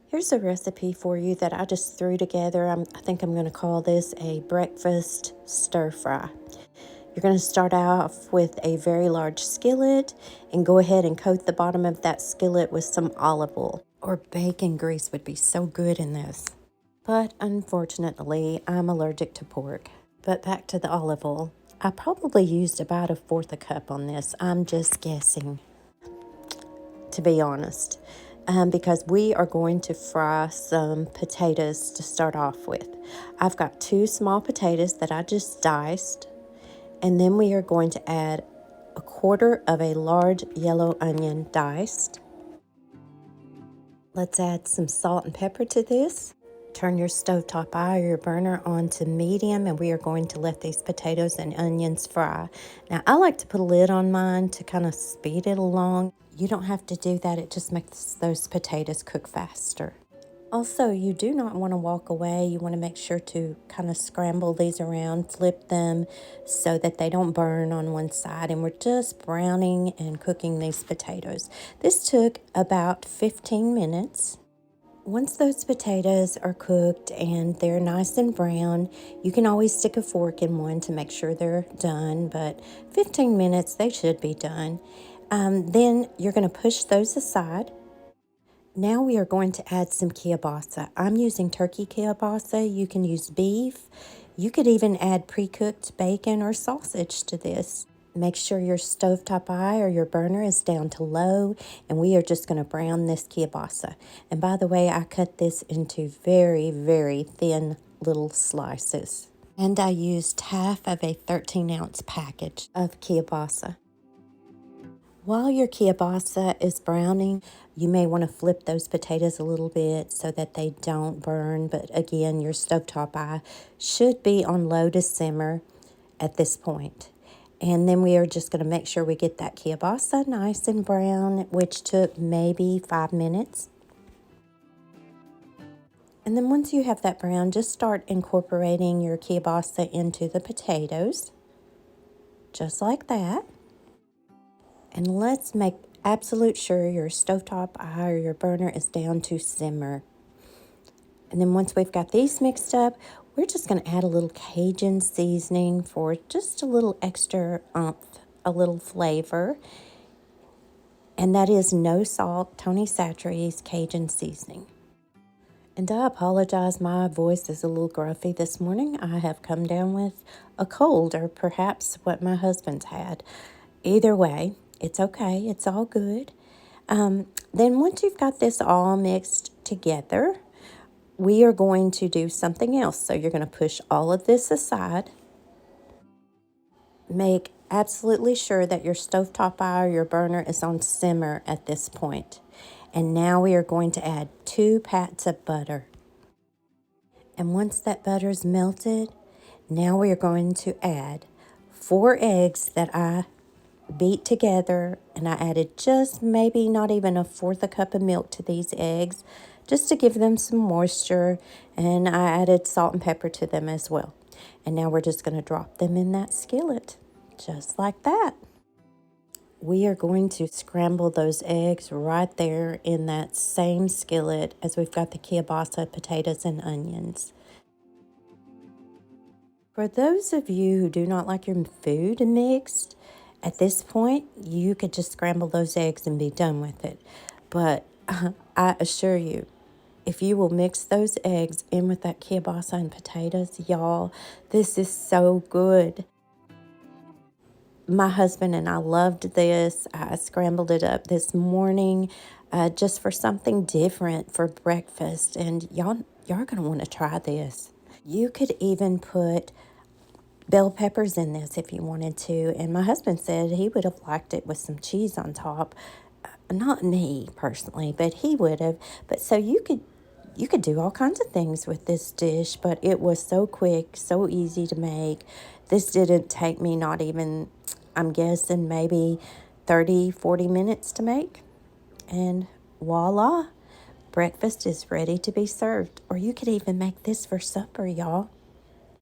Here's a recipe for you that I just threw together. I think I'm going to call this a breakfast stir fry. You're going to start off with a very large skillet and go ahead and coat the bottom of that skillet with some olive oil, or bacon grease would be so good in this. But unfortunately, I'm allergic to pork. But back to the olive oil. I probably used about a fourth a cup on this. I'm just guessing, to be honest, because we are going to fry some potatoes to start off with. I've got 2 small potatoes that I just diced, and then we are going to add a quarter of a large yellow onion diced. Let's add some salt and pepper to this. Turn your stovetop eye or your burner on to medium, and we are going to let these potatoes and onions fry. Now, I like to put a lid on mine to kind of speed it along. You don't have to do that. It just makes those potatoes cook faster. Also, you do not want to walk away. You want to make sure to kind of scramble these around, flip them so that they don't burn on one side. And we're just browning and cooking these potatoes. This took about 15 minutes. Once those potatoes are cooked and they're nice and brown, you can always stick a fork in one to make sure they're done, but 15 minutes, they should be done. Then you're going to push those aside. Now we are going to add some kielbasa. I'm using turkey kielbasa. You can use beef. You could even add pre-cooked bacon or sausage to this. Make sure your stovetop eye or your burner is down to low, and we are just going to brown this kielbasa. And by the way, I cut this into very, very thin little slices. And I used half of a 13-ounce package of kielbasa. While your kielbasa is browning, you may want to flip those potatoes a little bit so that they don't burn. But again, your stovetop eye should be on low to simmer at this point. And then we are just going to make sure we get that kielbasa nice and brown, which took maybe 5 minutes. And then once you have that brown, just start incorporating your kielbasa into the potatoes, just like that. And let's make absolute sure your stovetop eye or your burner is down to simmer. And then once we've got these mixed up, we're just going to add a little Cajun seasoning for just a little extra oomph, a little flavor. And that is no salt, Tony Chachere's Cajun seasoning. And I apologize, my voice is a little gruffy this morning. I have come down with a cold, or perhaps what my husband's had. Either way, it's okay. It's all good. Then once you've got this all mixed together, we are going to do something else. So you're going to push all of this aside. Make absolutely sure that your stovetop eye or your burner is on simmer at this point. And now we are going to add 2 pats of butter. And once that butter is melted, now we are going to add 4 eggs that I beat together, and I added just maybe not even a fourth a cup of milk to these eggs just to give them some moisture, and I added salt and pepper to them as well. And now we're just going to drop them in that skillet just like that. We are going to scramble those eggs right there in that same skillet as we've got the kielbasa, potatoes, and onions. For those of you who do not like your food mixed, at this point, you could just scramble those eggs and be done with it. But I assure you, if you will mix those eggs in with that kielbasa and potatoes, y'all, this is so good. My husband and I loved this. I scrambled it up this morning just for something different for breakfast. And y'all are going to want to try this. You could even put bell peppers in this if you wanted to. And my husband said he would have liked it with some cheese on top. Not me personally, but he would have. But so you could do all kinds of things with this dish, but it was so quick, so easy to make. This didn't take me not even, I'm guessing, maybe 30, 40 minutes to make. And voila, breakfast is ready to be served. Or you could even make this for supper, y'all.